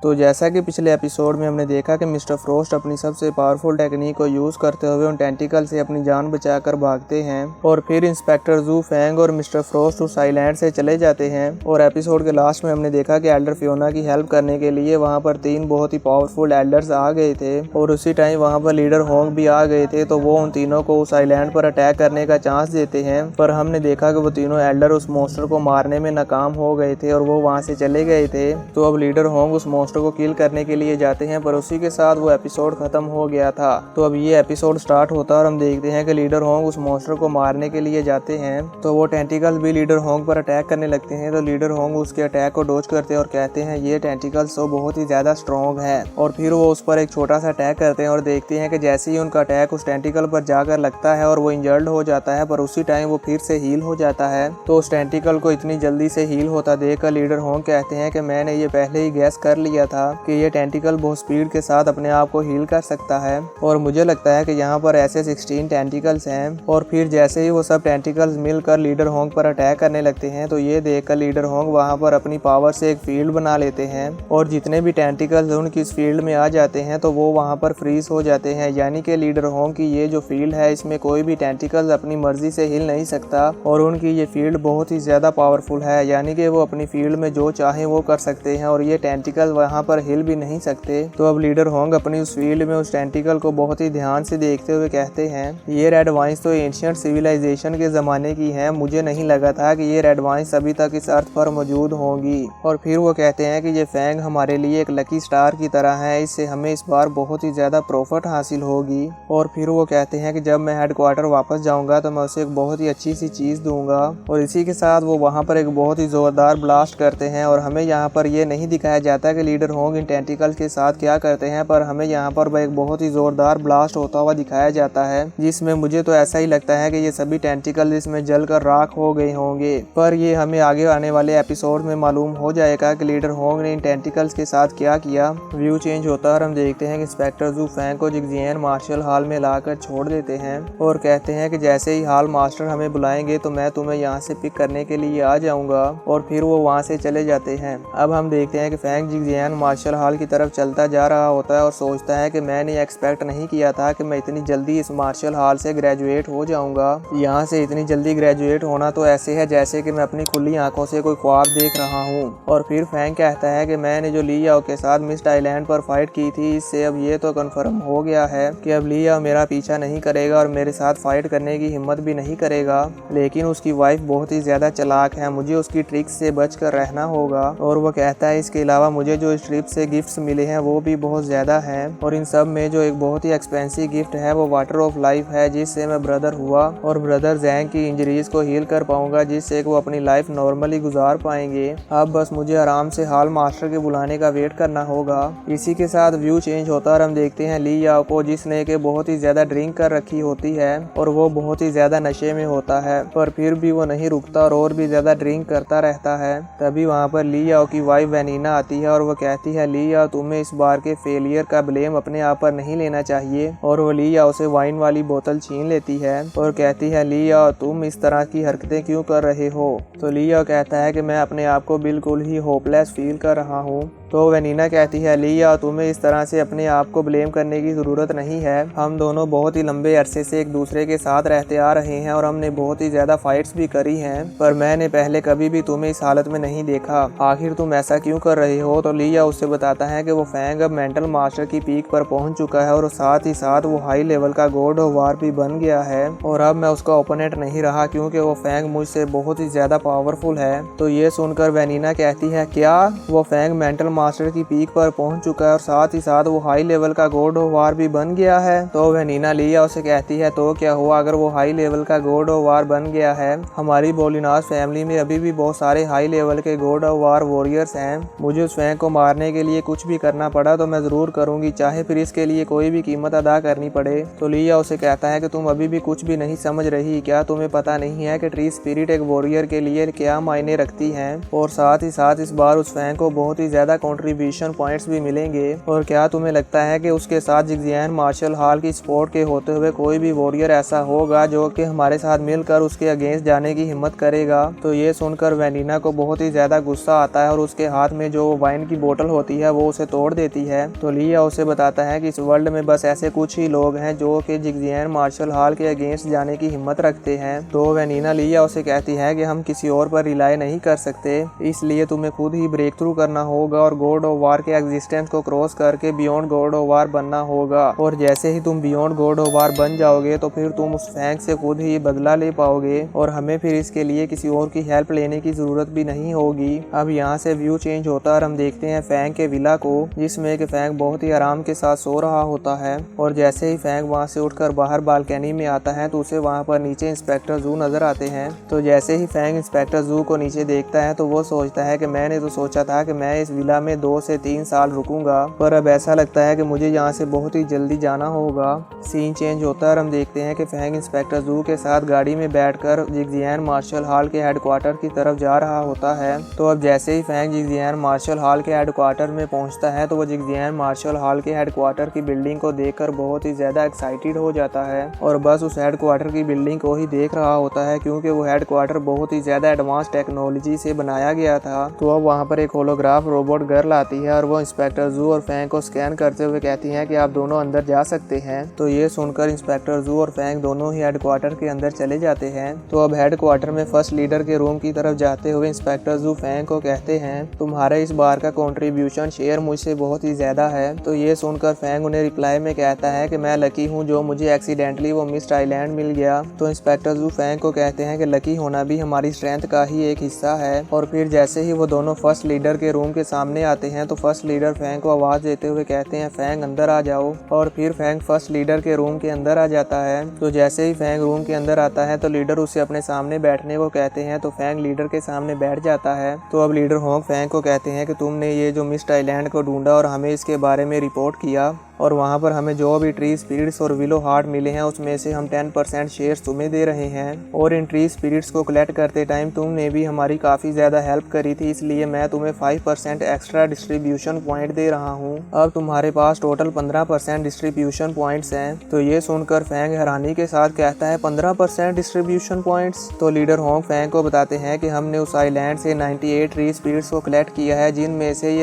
तो जैसा कि पिछले एपिसोड में हमने देखा कि मिस्टर फ्रॉस्ट अपनी सबसे पावरफुल टेक्निक को यूज़ करते हुए उन टेंटिकल से अपनी जान बचाकर भागते हैं और फिर इंस्पेक्टर जू फैंग और मिस्टर फ्रॉस्ट उस आइलैंड से चले जाते हैं। और एपिसोड के लास्ट में हमने देखा कि एल्डर फियोना की हेल्प करने के लिए वहाँ पर 3 बहुत ही पावरफुल एल्डर्स आ गए थे और उसी टाइम वहाँ पर लीडर होंग भी आ गए थे। तो वो उन तीनों को उस आइलैंड पर अटैक करने का चांस देते हैं, पर हमने देखा कि वो तीनों एल्डर उस मॉन्स्टर को मारने में नाकाम हो गए थे और वो वहाँ से चले गए थे। तो अब लीडर होंग उस मॉन्स्टर को किल करने के लिए जाते हैं, पर उसी के साथ वो एपिसोड खत्म हो गया था। तो अब ये एपिसोड स्टार्ट होता है और हम देखते हैं कि लीडर होंग उस मॉन्स्टर को मारने के लिए जाते हैं। तो वो टेंटिकल्स भी लीडर होंग पर अटैक करने लगते हैं। तो लीडर होंग उसके अटैक को डॉज करते हैं और कहते हैं ये टेंटिकल्स तो बहुत ही ज्यादा स्ट्रॉन्ग है। और फिर वो उस पर एक छोटा सा अटैक करते हैं और देखते हैं कि जैसे ही उनका अटैक उस टेंटिकल पर जाकर लगता है और वो इंजर्ड हो जाता है, पर उसी टाइम वो फिर से हील हो जाता है। तो उस टेंटिकल को इतनी जल्दी से हील होता देखकर लीडर होंग कहते हैं कि मैंने ये पहले ही गैस कर लिया था कि ये टेंटिकल बहुत स्पीड के साथ अपने आप को हील कर सकता है और मुझे लगता है कि यहाँ पर ऐसे 16 टेंटिकल्स हैं। और फिर जैसे ही वो सब टेंटिकल्स मिलकर लीडर होंग पर अटैक करने लगते हैं, तो ये देखकर लीडर होंग वहाँ पर अपनी पावर से एक फील्ड बना लेते हैं और जितने भी टेंटिकल्स उनकी इस फील्ड में आ जाते हैं तो वो वहाँ पर फ्रीज हो जाते हैं। यानी कि लीडर होंग की ये जो फील्ड है इसमें कोई भी टेंटिकल्स अपनी मर्जी से हिल नहीं सकता और उनकी ये फील्ड बहुत ही ज्यादा पावरफुल है, यानी कि वो अपनी फील्ड में जो चाहे वो कर सकते हैं और ये टेंटिकल वहाँ पर हिल भी नहीं सकते। तो अब लीडर होंग अपनी उस फील्ड में उस टेंटिकल को बहुत ही ध्यान से देखते हुए कहते हैं ये रेड वाइन्स तो एंशिएंट सिविलाइजेशन के ज़माने की हैं, मुझे नहीं लगा था कि ये रेड वाइन्स अभी तक इस अर्थ पर मौजूद होंगी। और फिर वो कहते हैं कि ये फैंग हमारे लिए एक लकी स्टार की तरह है, इससे हमें इस बार बहुत ही ज़्यादा प्रॉफिट हासिल होगी। और फिर वो कहते हैं कि जब मैं हेडक्वार्टर वापस जाऊँगा तो मैं उसे एक बहुत ही अच्छी सी चीज़ दूंगा। और इसी के साथ वो वहाँ पर एक बहुत ही ज़ोरदार ब्लास्ट करते हैं और हमें यहाँ पर ये नहीं दिखाया जाता कि लीडर होंग इन टेंटिकल्स के साथ क्या करते हैं, पर हमें यहाँ पर एक बहुत ही जोरदार ब्लास्ट होता हुआ दिखाया जाता है, जिसमें मुझे तो ऐसा ही लगता है कि ये सभी टेंटिकल इसमें जलकर राख हो गए होंगे। पर ये हमें आगे आने वाले एपिसोड में मालूम हो जाएगा कि लीडर होंग ने इन टेंटिकल्स के साथ क्या किया। व्यू चेंज होता है और हम देखते हैं कि इंस्पेक्टर जू फैंग को जिगजियान मार्शल हॉल में लाकर छोड़ देते हैं और कहते हैं कि जैसे ही हॉल मास्टर हमें बुलाएंगे तो मैं तुम्हें यहाँ से पिक करने के लिए आ जाऊंगा। और फिर वो वहाँ से चले जाते हैं। अब हम देखते हैं कि फैंग जिगजियान मार्शल हॉल की तरफ चलता जा रहा होता है और सोचता है कि मैंने एक्सपेक्ट नहीं किया था कि मैं इतनी जल्दी इस मार्शल हॉल से ग्रेजुएट हो जाऊंगा। यहाँ से इतनी जल्दी ग्रेजुएट होना तो ऐसे है जैसे कि मैं अपनी खुली आंखों से कोई ख्वाब देख रहा हूँ। और फिर फैंग कहता है कि मैंने जो ली याओ के साथ मिस्ट आइलैंड पर फाइट की थी, इससे अब ये तो कन्फर्म हो गया है कि अब ली याओ मेरा पीछा नहीं करेगा और मेरे साथ फाइट करने की हिम्मत भी नहीं करेगा। लेकिन उसकी वाइफ बहुत ही ज्यादा चालाक है, मुझे उसकी ट्रिक्स से बचकर रहना होगा। और वो कहता है इसके अलावा मुझे जो इस ट्रिप से गिफ्ट्स मिले हैं वो भी बहुत ज़्यादा हैं और इन सब में जो एक बहुत ही एक्सपेंसिव गिफ्ट है वो वाटर ऑफ लाइफ है, जिससे मैं ब्रदर हुआ और ब्रदर जैंग की इंजरीज को हील कर पाऊंगा, जिससे वो अपनी लाइफ नॉर्मली गुजार पाएंगे। अब बस मुझे आराम से हॉल मास्टर के बुलाने का वेट करना होगा। इसी के साथ व्यू चेंज होता है और हम देखते हैं ली याओ को, जिसने के बहुत ही ज़्यादा ड्रिंक कर रखी होती है और वो बहुत ही ज़्यादा नशे में होता है, पर फिर भी वो नहीं रुकता और भी ज़्यादा ड्रिंक करता रहता है। तभी वहाँ पर ली याओ की वाइफ वेनिना आती है और वो कहती है ली याओ तुम्हें इस बार के फेलियर का ब्लेम अपने आप पर नहीं लेना चाहिए। और वो ली याओ से वाइन वाली बोतल छीन लेती है और कहती है ली याओ तुम इस तरह की हरकतें क्यों कर रहे हो। तो ली याओ कहता है कि मैं अपने आप को बिल्कुल ही होपलेस फील कर रहा हूँ। तो वेनिना कहती है ली याओ तुम्हें इस तरह से अपने आप को ब्लेम करने की ज़रूरत नहीं है, हम दोनों बहुत ही लंबे अरसे से एक दूसरे के साथ रहते आ रहे हैं और हमने बहुत ही ज़्यादा फाइट्स भी करी हैं, पर मैंने पहले कभी भी तुम्हें इस हालत में नहीं देखा, आखिर तुम ऐसा क्यों कर रहे हो। तो ली याओ उससे बताता है कि वो फैंग अब मेंटल मास्टर की पीक पर पहुंच चुका है और साथ ही साथ वो हाई लेवल का गॉड ऑफ वार भी बन गया है और अब मैं उसका ओपोनेंट नहीं रहा क्योंकि वो फैंग मुझसे बहुत ही ज़्यादा पावरफुल है। तो ये सुनकर वेनिना कहती है क्या वो फैंग मेंटल मास्टर की पीक पर पहुंच चुका है और साथ ही साथ वो हाई लेवल का गॉड ऑफ वार भी बन गया है। तो वेनिना ली याओ से कहती है तो क्या हुआ अगर वो हाई लेवल का गॉड ऑफ वार बन गया है, हमारी बोलिनास फैमिली में अभी भी बहुत सारे हाई लेवल के गॉड ऑफ वार वॉरियर्स हैं, मुझे उस फैंग को मारने के लिए कुछ भी करना पड़ा तो मैं जरूर करूंगी, चाहे फिर इसके लिए कोई भी कीमत अदा करनी पड़े। तो ली याओ से कहता है कि तुम अभी भी कुछ भी नहीं समझ रही, क्या तुम्हें पता नहीं है कि ट्री स्पिरिट एक वॉरियर के लिए क्या मायने रखती है। और साथ ही साथ इस बार उस फैंग को बहुत ही ज्यादा कंट्रीब्यूशन पॉइंट्स भी मिलेंगे। और क्या तुम्हें लगता है कि उसके साथ जिगजियान मार्शल हॉल की सपोर्ट के होते हुए कोई भी वॉरियर ऐसा होगा जो कि हमारे साथ मिलकर उसके अगेंस्ट जाने की हिम्मत करेगा? तो ये सुनकर वेलिना को बहुत ही ज्यादा गुस्सा आता है और उसके हाथ में जो वाइन की बोतल होती है वो उसे तोड़ देती है। तो लिया उसे बताता है कि इस वर्ल्ड में बस ऐसे कुछ ही लोग हैं जो कि जिगजियान मार्शल हॉल के अगेंस्ट जाने की हिम्मत रखते हैं। तो वेलिना लिया उसे कहती है कि हम किसी और पर रिलाई नहीं कर सकते, इसलिए तुम्हें खुद ही ब्रेक थ्रू करना होगा और गॉड ऑफ वार के एग्जिस्टेंस को क्रॉस करके बियॉन्ड गॉड ऑफ वार बनना होगा। और जैसे ही तुम बियॉन्ड गॉड ऑफ वार बन जाओगे तो फिर तुम उस फैंग से खुद ही बदला ले पाओगे और हमें फिर इसके लिए किसी और की हेल्प लेने की जरूरत भी नहीं होगी। अब यहाँ से व्यू चेंज होता है और हम देखते हैं फैंग के विला को, जिसमें कि फैंग बहुत ही आराम के साथ सो रहा होता है। और जैसे ही फैंग वहाँ से उठकर बाहर बालकनी में आता है तो उसे वहाँ पर नीचे इंस्पेक्टर जू नजर आते हैं। तो जैसे ही फैंग इंस्पेक्टर जू को नीचे देखता है तो वो सोचता है कि मैंने तो सोचा था कि मैं इस विला में 2 से 3 साल रुकूंगा, पर अब ऐसा लगता है कि मुझे यहाँ से बहुत ही जल्दी जाना होगा। सीन चेंज होता है और हम देखते हैं कि फैंग इंस्पेक्टर जू के साथ गाड़ी में बैठकर जिगजियान मार्शल हॉल के हेडक्वार्टर की तरफ जा रहा होता है। तो अब जैसे ही फैंग जिगजियान मार्शल हॉल के हेडक्वार्टर में पहुंचता है तो वो जिगजियान मार्शल हॉल के हेडक्वार्टर की बिल्डिंग को देखकर बहुत ही ज्यादा एक्साइटेड हो जाता है और बस उस हेडक्वार्टर की बिल्डिंग को ही देख रहा होता है, क्योंकि वो हेडक्वार्टर बहुत ही ज्यादा एडवांस टेक्नोलॉजी से बनाया गया था। तो अब वहाँ पर एक होलोग्राफ रोबोट गर्ल आती है और वो इंस्पेक्टर जू और फैंग को स्कैन करते हुए कहती है कि आप दोनों अंदर जा सकते हैं। तो ये सुनकर इंस्पेक्टर जू और फैंग दोनों ही हेडक्वार्टर के अंदर चले जाते हैं। तो अब हेडक्वार्टर में फर्स्ट लीडर के रूम की तरफ जाते हुए इंस्पेक्टर जू फैंग को कहते हैं तुम्हारे इस बार का कंट्रीब्यूशन शेयर मुझसे बहुत ही ज्यादा है। तो ये सुनकर फैंग उन्हें रिप्लाई में कहता है कि मैं लकी हूँ जो मुझे एक्सीडेंटली वो मिस्ड आइलैंड मिल गया। तो इंस्पेक्टर जू फैंग को कहते हैं कि लकी होना भी हमारी स्ट्रेंथ का ही एक हिस्सा है। और फिर जैसे ही वो दोनों फर्स्ट लीडर के रूम के सामने आते हैं तो फर्स्ट लीडर फैंग को आवाज देते हुए कहते हैं फैंग अंदर आ जाओ। और फिर फैंग फर्स्ट लीडर के रूम के अंदर आ जाता है। तो जैसे ही फैंग रूम के अंदर आता है तो लीडर उसे अपने सामने बैठने को कहते हैं। तो फैंग लीडर के सामने बैठ जाता है। तो अब लीडर होंग फैंग को कहते हैं कि तुमने ये जो मिस्ड आइलैंड को ढूंढा और हमें इसके बारे में रिपोर्ट किया और वहाँ पर हमें जो भी ट्री स्पिरिट्स और विलो हार्ट मिले हैं उसमें से हम 10% शेयर्स तुम्हें दे रहे हैं। और इन ट्री स्पिरिट्स को कलेक्ट करते टाइम तुमने भी हमारी काफ़ी ज़्यादा हेल्प करी थी, इसलिए मैं तुम्हें 5% एक्स्ट्रा डिस्ट्रीब्यूशन पॉइंट दे रहा हूँ। अब तुम्हारे पास टोटल 15% डिस्ट्रीब्यूशन पॉइंट्स हैं। तो ये सुनकर फैंग हैरानी के साथ कहता है 15% डिस्ट्रीब्यूशन पॉइंट्स। तो लीडर होंग फैंग को बताते हैं कि हमने उस आइलैंड से 98 ट्री स्पिरिट्स को कलेक्ट किया है, जिनमें से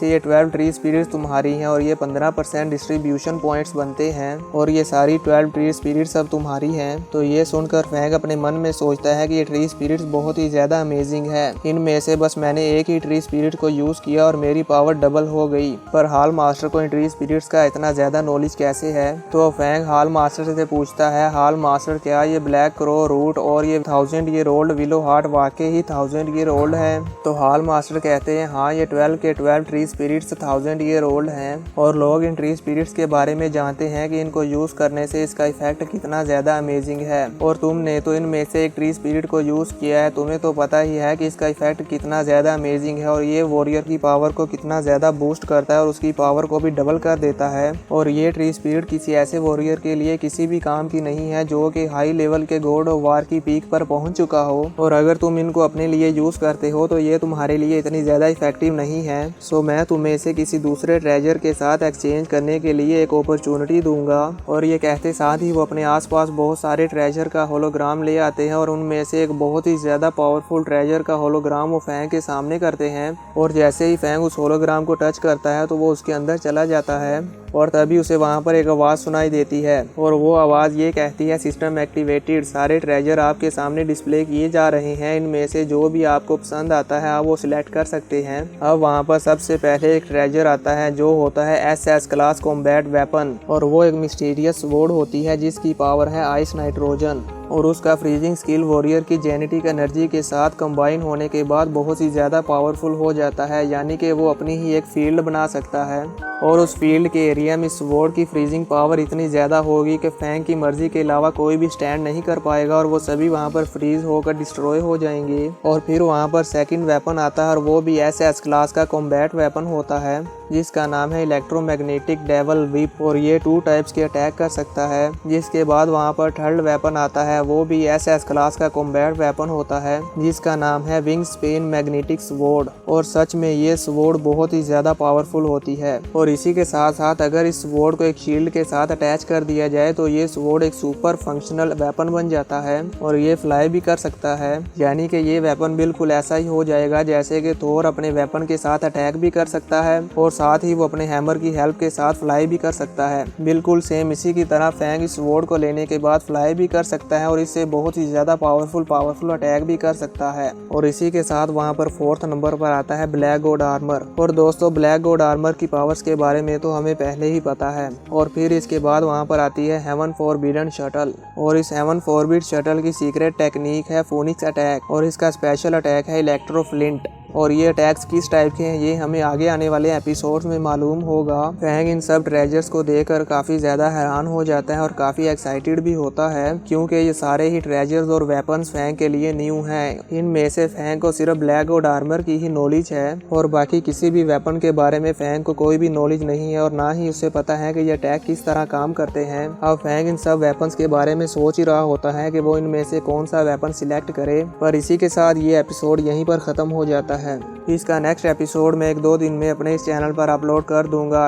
ये 12 ट्री स्पिरिट्स तुम्हारी हैं और ये 15% डिस्ट्रीब्यूशन पॉइंट्स बनते हैं और ये सारी 12 ट्री स्पिरिट्स अब तुम्हारी हैं। तो ये सुनकर फैंग अपने मन में सोचता है कि ये ट्री स्पिरिट्स बहुत ही ज्यादा अमेजिंग है, इनमें से बस मैंने एक ही ट्री स्पिरिट को यूज किया और मेरी पावर डबल हो गई। पर हाल मास्टर को इन ट्री स्पिरिट्स का इतना ज्यादा नॉलेज कैसे है? तो फैंग हाल मास्टर से पूछता है हाल मास्टर क्या ये ब्लैक क्रो रूट और ये 1000 ईयर ओल्ड विलो हार्ट वाकई ही 1000 ईयर ओल्ड है? तो हाल मास्टर कहते हैं हाँ, ये 12 के 12 ट्री स्पिरिट्स 1000 ईयर ओल्ड हैं और लोग इन ट्री स्पिरिट्स के बारे में जानते हैं कि इनको यूज करने से इसका इफेक्ट कितना ज्यादा अमेजिंग है। और तुमने तो इनमें से एक ट्री स्पिरिट को यूज किया है, तुम्हें तो पता ही है कि इसका इफेक्ट कितना ज्यादा अमेजिंग है और ये वॉरियर की पावर को कितना ज्यादा बूस्ट करता है और उसकी पावर को भी डबल कर देता है। और ये ट्री स्पिरिट किसी ऐसे वॉरियर के लिए किसी भी काम की नहीं है जो कि हाई लेवल के गॉड ऑफ वार की पीक पर पहुंच चुका हो, और अगर तुम इनको अपने लिए यूज करते हो तो ये तुम्हारे लिए इतनी ज्यादा इफेक्टिव नहीं है। सो मैं तुम्हें इसे किसी दूसरे ट्रेजर के साथ एक्सचेंज करने के लिए एक अपॉर्चुनिटी दूंगा। और ये कहते साथ ही वो अपने आसपास बहुत सारे ट्रेजर का होलोग्राम ले आते हैं और उनमें से एक बहुत ही ज्यादा पावरफुल ट्रेजर का होलोग्राम वो फैंग के सामने करते हैं। और जैसे ही फैंग उस होलोग्राम को टच करता है तो वो उसके अंदर चला जाता है और तभी उसे वहाँ पर एक आवाज़ सुनाई देती है और वो आवाज़ ये कहती है सिस्टम एक्टिवेटेड, सारे ट्रेजर आपके सामने डिस्प्ले किए जा रहे हैं, इनमें से जो भी आपको पसंद आता है आप वो सिलेक्ट कर सकते हैं। अब वहाँ पर सबसे पहले एक ट्रेजर आता है जो होता है SS क्लास कॉम्बैट वेपन, और वो एक मिस्टीरियस वॉर्ड होती है जिसकी पावर है आइस नाइट्रोजन, और उसका फ्रीजिंग स्किल वॉरियर की जेनेटिक एनर्जी के साथ कंबाइन होने के बाद बहुत ही ज़्यादा पावरफुल हो जाता है, यानी कि वो अपनी ही एक फील्ड बना सकता है। और उस फील्ड के एरिया में इस स्वॉर्ड की फ्रीजिंग पावर इतनी ज़्यादा होगी कि फैंग की मर्जी के अलावा कोई भी स्टैंड नहीं कर पाएगा और वो सभी वहाँ पर फ्रीज होकर डिस्ट्रॉय हो जाएंगे। और फिर वहाँ पर सेकंड वेपन आता है और वो भी एसएस क्लास का कॉम्बैट वेपन होता है जिसका नाम है इलेक्ट्रोमैग्नेटिक डेवल विप और ये 2 टाइप्स के अटैक कर सकता है। जिसके बाद वहाँ पर थर्ड वेपन आता है वो भी एसएस क्लास का कॉम्बैट वेपन होता है जिसका नाम है विंग स्पेन मैग्नेटिक स्वॉर्ड। और सच में ये स्वॉर्ड बहुत ही ज़्यादा पावरफुल होती है। और इसी के साथ साथ अगर इस स्वॉर्ड को एक शील्ड के साथ अटैच कर दिया जाए तो ये स्वॉर्ड एक सुपर फंक्शनल वेपन बन जाता है और ये फ्लाई भी कर सकता है। यानी कि ये वेपन बिल्कुल ऐसा ही हो जाएगा जैसे कि थोर अपने वेपन के साथ अटैक भी कर सकता है और साथ ही वो अपने हैमर की हेल्प के साथ फ्लाई भी कर सकता है। बिल्कुल सेम इसी की तरह फैंग इस स्वॉर्ड को लेने के बाद फ्लाई भी कर सकता है और इससे बहुत ही ज़्यादा पावरफुल अटैक भी कर सकता है। और इसी के साथ वहाँ पर 4th नंबर पर आता है ब्लैक गॉड आर्मर। और दोस्तों ब्लैक गॉड आर्मर की पावर्स के बारे में तो हमें पहले ही पता है। और फिर इसके बाद वहाँ पर आती है हेवन फॉरबिडन शटल और इस हेवन फॉरबिड शटल की सीक्रेट टेक्निक है फोनिक्स अटैक और इसका स्पेशल अटैक है इलेक्ट्रो फ्लिंट। और ये अटैक्स किस टाइप के हैं ये हमें आगे आने वाले एपिसोड्स में मालूम होगा। फैंग इन सब ट्रेजर्स को देखकर काफ़ी ज़्यादा हैरान हो जाता है और काफ़ी एक्साइटेड भी होता है क्योंकि ये सारे ही ट्रेजर्स और वेपन्स फैंग के लिए न्यू हैं। इनमें से फैंग को सिर्फ ब्लैक गॉड आर्मर की ही नॉलेज है और बाकी किसी भी वेपन के बारे में फैंग को कोई भी नॉलेज नहीं है और ना ही उसे पता है कि ये अटैक किस तरह काम करते हैं। अब फैंग इन सब वेपन्स के बारे में सोच ही रहा होता है कि वो इनमें से कौन सा वेपन सिलेक्ट करे। पर इसी के साथ ये एपिसोड यहीं पर ख़त्म हो जाता है। इसका नेक्स्ट एपिसोड मैं 1-2 दिन में अपने इस चैनल पर अपलोड कर दूंगा।